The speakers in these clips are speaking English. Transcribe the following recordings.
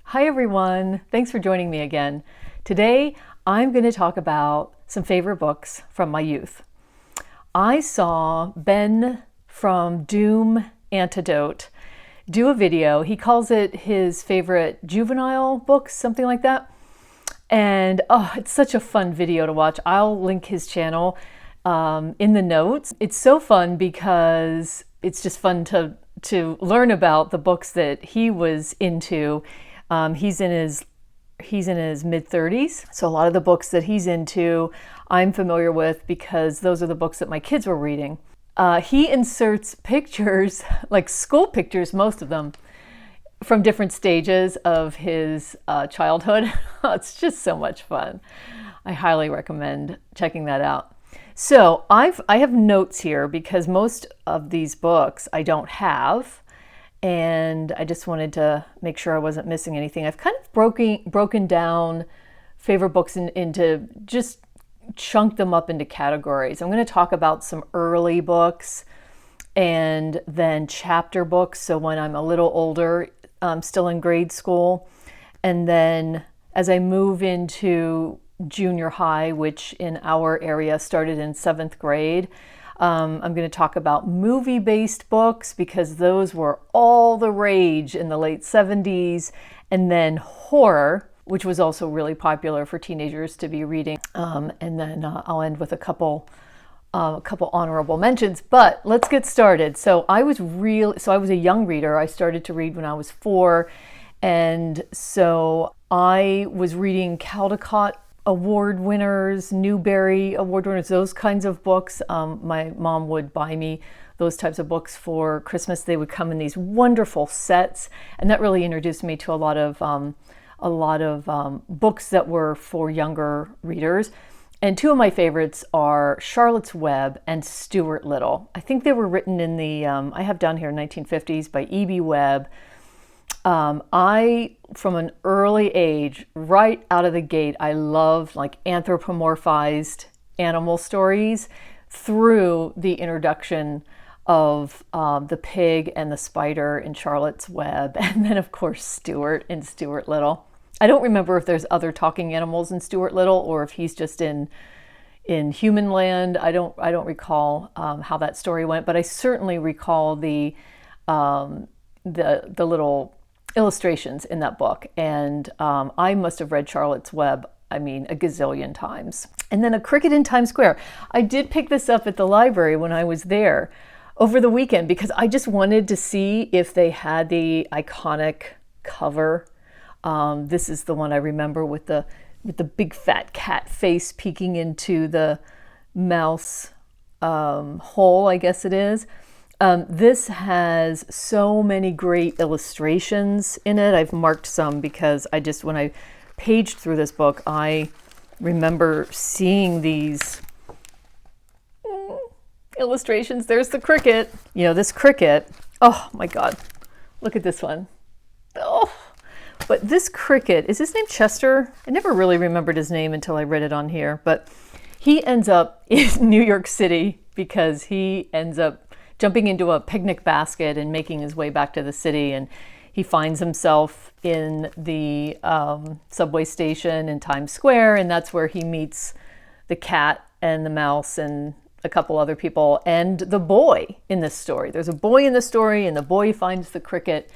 Hi everyone, thanks for joining me again. Today I'm going to talk about some favorite books from my youth. I saw Ben from Doom Antidote do a video. He calls it his favorite juvenile books, something like that. And it's such a fun video to watch. I'll link his channel in the notes. It's so fun because it's just fun to learn about the books that he was into. He's in his mid-30s, so a lot of the books that he's into I'm familiar with because those are the books that my kids were reading. He inserts pictures, like school pictures, most of them, from different stages of his childhood. It's just so much fun. I highly recommend checking that out. So I have notes here because most of these books I don't have, and I just wanted to make sure I wasn't missing anything. I've kind of broken down favorite books into just chunked them up into categories. I'm going to talk about some early books and then chapter books. So when I'm a little older, still in grade school, and then as I move into junior high, which in our area started in 7th grade, I'm going to talk about movie-based books because those were all the rage in the late 70s, and then horror, which was also really popular for teenagers to be reading. And then I'll end with a couple honorable mentions, but let's get started. So I was a young reader. I started to read when I was 4, and so I was reading Caldecott Award winners, Newbery Award winners, those kinds of books. My mom would buy me those types of books for Christmas. They would come in these wonderful sets, and that really introduced me to a lot of books that were for younger readers. And two of my favorites are Charlotte's Web and Stuart Little. I think they were written in the, I have down here 1950s by E.B. Webb. From an early age, right out of the gate, I loved like anthropomorphized animal stories through the introduction of the pig and the spider in Charlotte's Web, and then of course Stuart in Stuart Little. I don't remember if there's other talking animals in Stuart Little or if he's just in human land. I don't recall how that story went, but I certainly recall the little illustrations in that book, and I must have read Charlotte's Web, a gazillion times. And then A Cricket in Times Square. I did pick this up at the library when I was there over the weekend because I just wanted to see if they had the iconic cover. This is the one I remember with the big fat cat face peeking into the mouse hole, I guess it is. This has so many great illustrations in it. I've marked some because when I paged through this book, I remember seeing these illustrations. There's the cricket. This cricket. Oh my God. Look at this one. Oh, but this cricket, is his name Chester? I never really remembered his name until I read it on here, but he ends up in New York City because he ends up jumping into a picnic basket and making his way back to the city, and he finds himself in the subway station in Times Square, and that's where he meets the cat and the mouse and a couple other people and the boy in this story. There's a boy in the story, and the boy finds the cricket,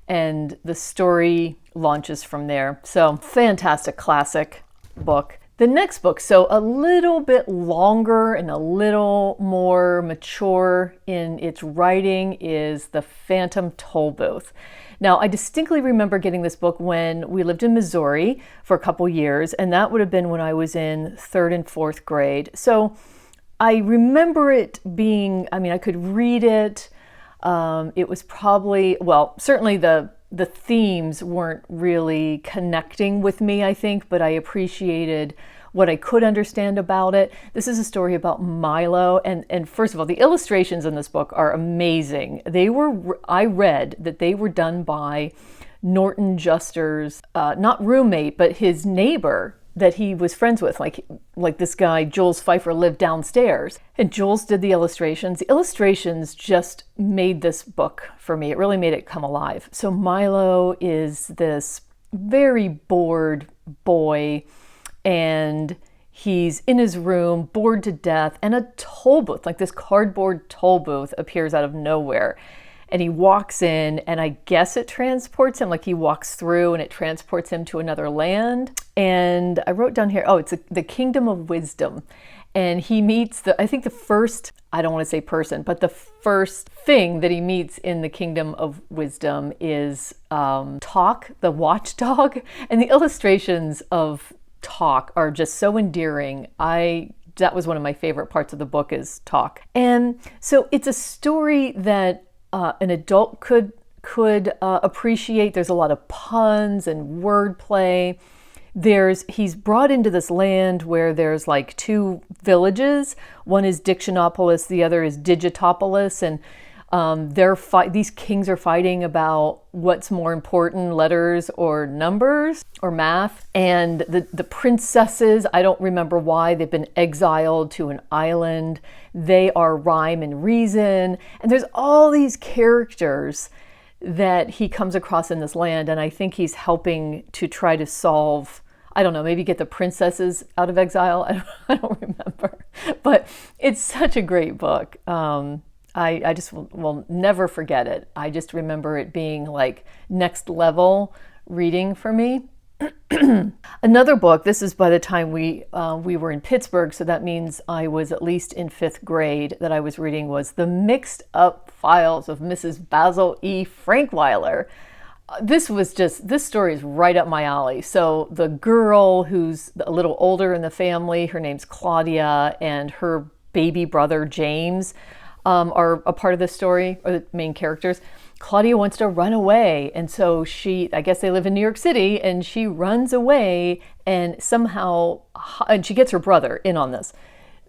and the story launches from there. So fantastic, classic book. The next book, so a little bit longer and a little more mature in its writing, is The Phantom Tollbooth. Now, I distinctly remember getting this book when we lived in Missouri for a couple years, and that would have been when I was in 3rd and 4th grade. So I remember it being, I could read it. It was probably, certainly the themes weren't really connecting with me, I think, but I appreciated what I could understand about it. This is a story about Milo, and first of all, the illustrations in this book are amazing. I read that they were done by Norton Juster's, not roommate, but his neighbor that he was friends with, like this guy, Jules Pfeiffer, lived downstairs. And Jules did the illustrations. The illustrations just made this book for me. It really made it come alive. So Milo is this very bored boy, and he's in his room, bored to death, and a toll booth, like this cardboard toll booth, appears out of nowhere. And he walks in, and I guess it transports him, like he walks through and it transports him to another land. And I wrote down here, oh, it's the Kingdom of Wisdom. And he meets I think the first, I don't want to say person, but the first thing that he meets in the Kingdom of Wisdom is Talk, the watchdog. And the illustrations of Talk are just so endearing. That was one of my favorite parts of the book, is Talk. And so it's a story that an adult could appreciate. There's a lot of puns and wordplay. He's brought into this land where there's like two villages. One is Dictionopolis, the other is Digitopolis, and these kings are fighting about what's more important, letters or numbers or math. And the princesses, I don't remember why, they've been exiled to an island. They are Rhyme and Reason. And there's all these characters that he comes across in this land, and I think he's helping to try to solve, I don't know, maybe get the princesses out of exile. I don't remember, but it's such a great book. I just will never forget it. I just remember it being like next level reading for me. Another book, this is by the time we were in Pittsburgh, so that means I was at least in 5th grade, that I was reading, was The Mixed Up Files of Mrs. Basil E. Frankweiler. This story is right up my alley. So the girl who's a little older in the family, her name's Claudia, and her baby brother James are a part of the story, or the main characters. Claudia wants to run away, and so I guess they live in New York City, and she runs away, and somehow, and she gets her brother in on this.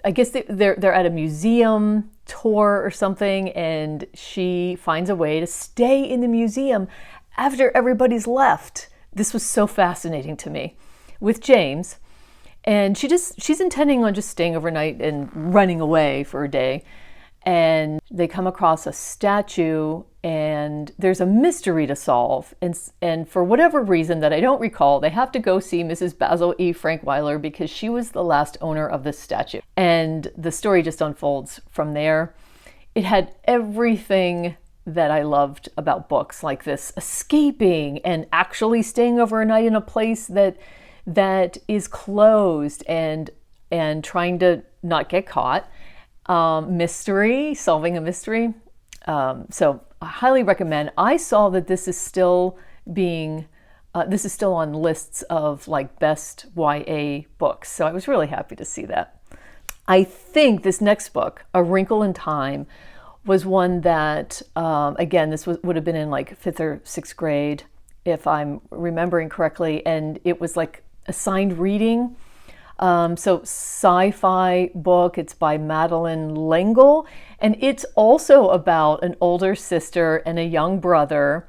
I guess they're at a museum tour or something, and she finds a way to stay in the museum after everybody's left. This was so fascinating to me with James, and she's intending on just staying overnight and running away for a day. And they come across a statue, and there's a mystery to solve. And for whatever reason that I don't recall, they have to go see Mrs. Basil E. Frankweiler because she was the last owner of this statue. And the story just unfolds from there. It had everything that I loved about books like this: escaping and actually staying overnight in a place that is closed, and trying to not get caught. Mystery, solving a mystery. So I highly recommend. I saw that this is still on lists of like best YA books. So I was really happy to see that. I think this next book, A Wrinkle in Time, was one that, again, this would have been in like 5th or 6th grade, if I'm remembering correctly. And it was like assigned reading. So sci-fi book. It's by Madeleine L'Engle, and it's also about an older sister and a young brother,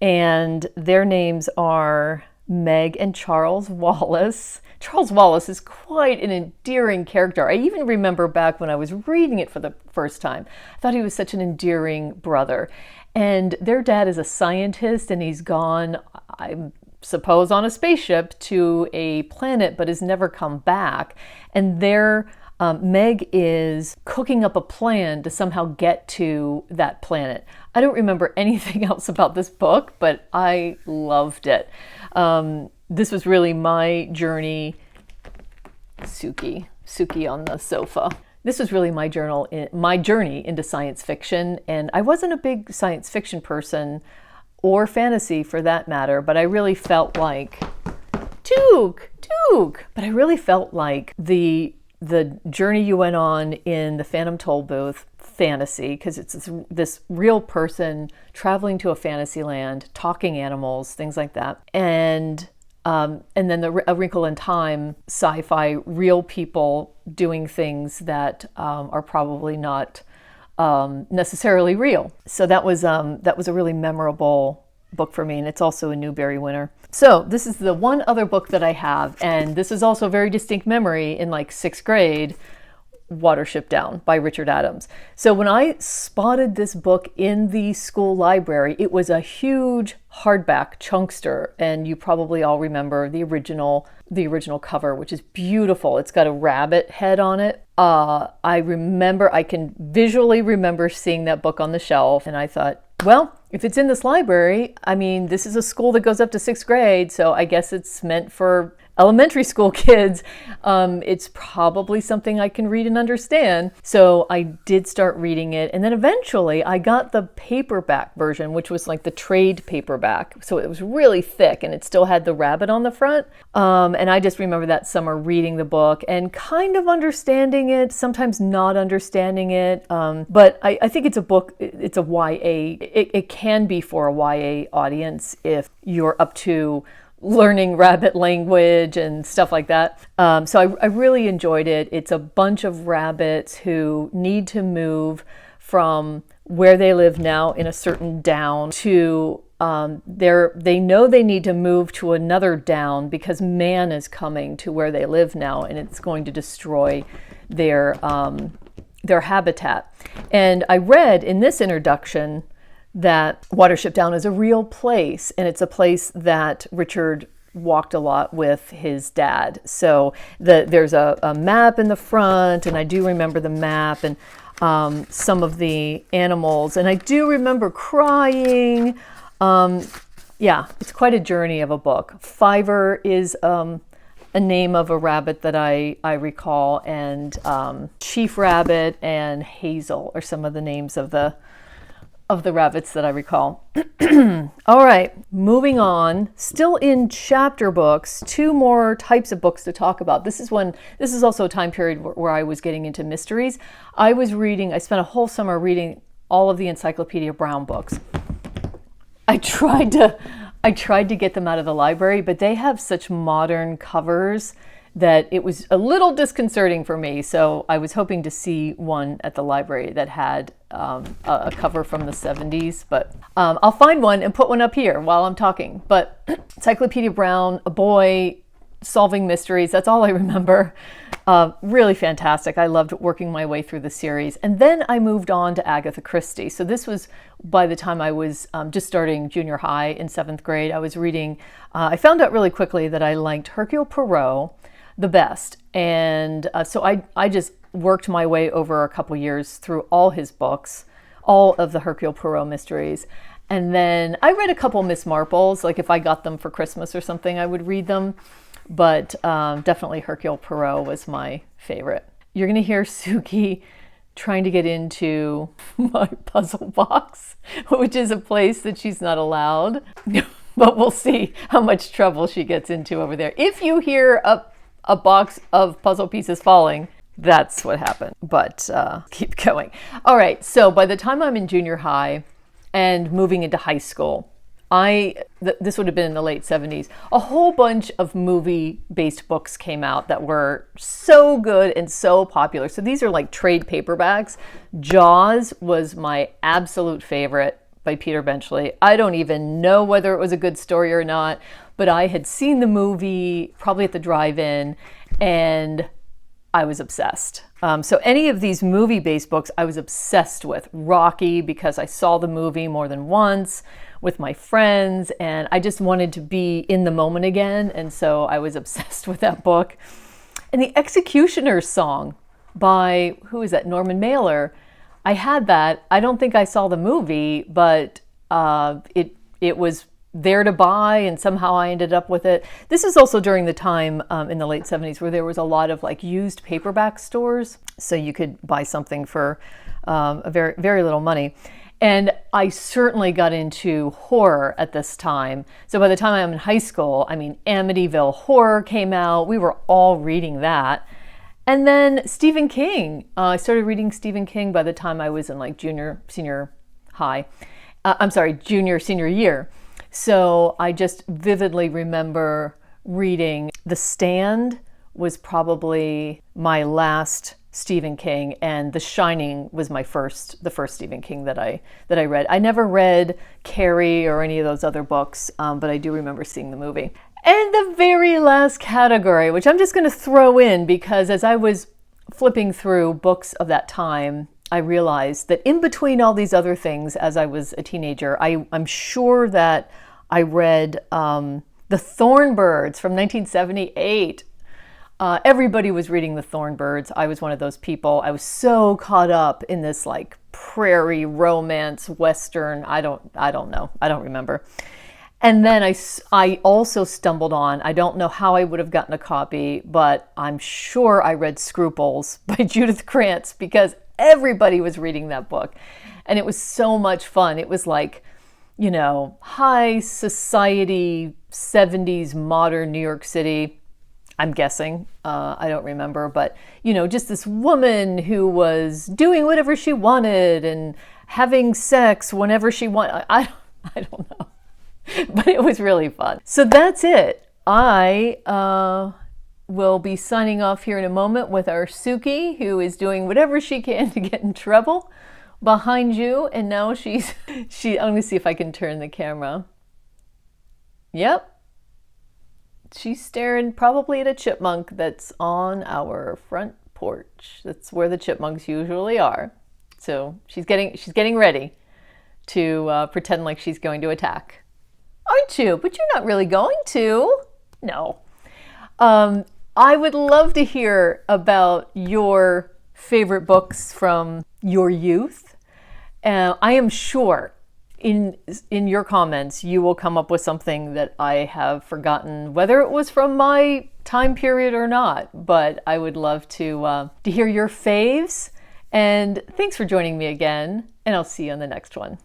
and their names are Meg and Charles Wallace. Charles Wallace is quite an endearing character. I even remember back when I was reading it for the first time, I thought he was such an endearing brother. And their dad is a scientist, and he's gone, I'm suppose, on a spaceship to a planet, but has never come back. And Meg is cooking up a plan to somehow get to that planet. I don't remember anything else about this book, but I loved it. This was really my journey. Suki on the sofa. This was really my journey into science fiction, and I wasn't a big science fiction person, or fantasy for that matter, but I really felt like Took. But I really felt like the journey you went on in the Phantom Tollbooth fantasy, because it's this real person traveling to a fantasy land, talking animals, things like that, and then A Wrinkle in Time, sci-fi, real people doing things that are probably not necessarily real. So that was a really memorable book for me, and it's also a Newbery winner. So this is the one other book that I have, and this is also a very distinct memory in like 6th grade. Watership Down by Richard Adams. So when I spotted this book in the school library, it was a huge hardback chunkster, and you probably all remember the original cover, which is beautiful. It's got a rabbit head on it. I can visually remember seeing that book on the shelf, and I thought, well, if it's in this library, I mean, this is a school that goes up to 6th grade, so I guess it's meant for elementary school kids. It's probably something I can read and understand. So I did start reading it. And then eventually I got the paperback version, which was like the trade paperback. So it was really thick and it still had the rabbit on the front. And I just remember that summer reading the book and kind of understanding it, sometimes not understanding it. But I think it's a book, it's a YA. It can be for a YA audience if you're up to learning rabbit language and stuff like that. So I really enjoyed it. It's a bunch of rabbits who need to move from where they live now in a certain down to they know they need to move to another down because man is coming to where they live now, and it's going to destroy their habitat. And I read in this introduction that Watership Down is a real place, and it's a place that Richard walked a lot with his dad. So there's a map in the front, and I do remember the map and some of the animals, and I do remember crying. Yeah, it's quite a journey of a book. Fiver is a name of a rabbit that I recall, and Chief Rabbit and Hazel are some of the names of the rabbits that I recall. All right, moving on. Still in chapter books, 2 more types of books to talk about. This is also a time period where I was getting into mysteries. I spent a whole summer reading all of the Encyclopedia Brown books. I tried to get them out of the library, but they have such modern covers that it was a little disconcerting for me. So I was hoping to see one at the library that had a cover from the 70s, but I'll find one and put one up here while I'm talking. But Encyclopedia Brown, a boy solving mysteries, that's all I remember. Really fantastic. I loved working my way through the series. And then I moved on to Agatha Christie. So this was by the time I was just starting junior high in 7th grade. I was reading, I found out really quickly that I liked Hercule Poirot the best. And so I just worked my way over a couple years through all his books, all of the Hercule Poirot mysteries. And then I read a couple Miss Marples, like if I got them for Christmas or something, I would read them. But definitely Hercule Poirot was my favorite. You're going to hear Suki trying to get into my puzzle box, which is a place that she's not allowed. But we'll see how much trouble she gets into over there. If you hear a box of puzzle pieces falling, that's what happened. But keep going. All right, so by the time I'm in junior high and moving into high school, this would have been in the late 70s, a whole bunch of movie-based books came out that were so good and so popular. So these are like trade paperbacks. Jaws was my absolute favorite by Peter Benchley. I don't even know whether it was a good story or not, but I had seen the movie probably at the drive-in, and I was obsessed. So any of these movie-based books I was obsessed with. Rocky, because I saw the movie more than once with my friends, and I just wanted to be in the moment again, and so I was obsessed with that book. And The Executioner's Song by, who is that, Norman Mailer. I had that. I don't think I saw the movie, but it was there to buy, and somehow I ended up with it. This is also during the time in the late 70s where there was a lot of like used paperback stores, so you could buy something for a very, very little money. And I certainly got into horror at this time. So by the time I'm in high school, I mean, Amityville Horror came out. We were all reading that. And then Stephen King. I started reading Stephen King by the time I was in like junior, senior year. So I just vividly remember reading The Stand was probably my last Stephen King, and The Shining was the first Stephen King that I read. I never read Carrie or any of those other books, but I do remember seeing the movie. And the very last category, which I'm just going to throw in because as I was flipping through books of that time, I realized that in between all these other things, as I was a teenager, I'm sure that I read The Thorn Birds from 1978. Everybody was reading The Thorn Birds. I was one of those people. I was so caught up in this like prairie romance western. I don't know. I don't remember. And then I also stumbled on, I don't know how I would have gotten a copy, but I'm sure I read Scruples by Judith Krantz because everybody was reading that book. And it was so much fun. It was like, you know, high society, 70s modern New York City. I'm guessing, I don't remember, but, you know, just this woman who was doing whatever she wanted and having sex whenever she wanted. I don't know, but it was really fun. So that's it. I will be signing off here in a moment with our Suki, who is doing whatever she can to get in trouble behind you. And now I'm going to see if I can turn the camera. Yep. She's staring probably at a chipmunk that's on our front porch. That's where the chipmunks usually are. So she's getting ready to pretend like she's going to attack. Aren't you? But you're not really going to. No. I would love to hear about your favorite books from your youth. I am sure in your comments, you will come up with something that I have forgotten, whether it was from my time period or not. But I would love to hear your faves. And thanks for joining me again. And I'll see you on the next one.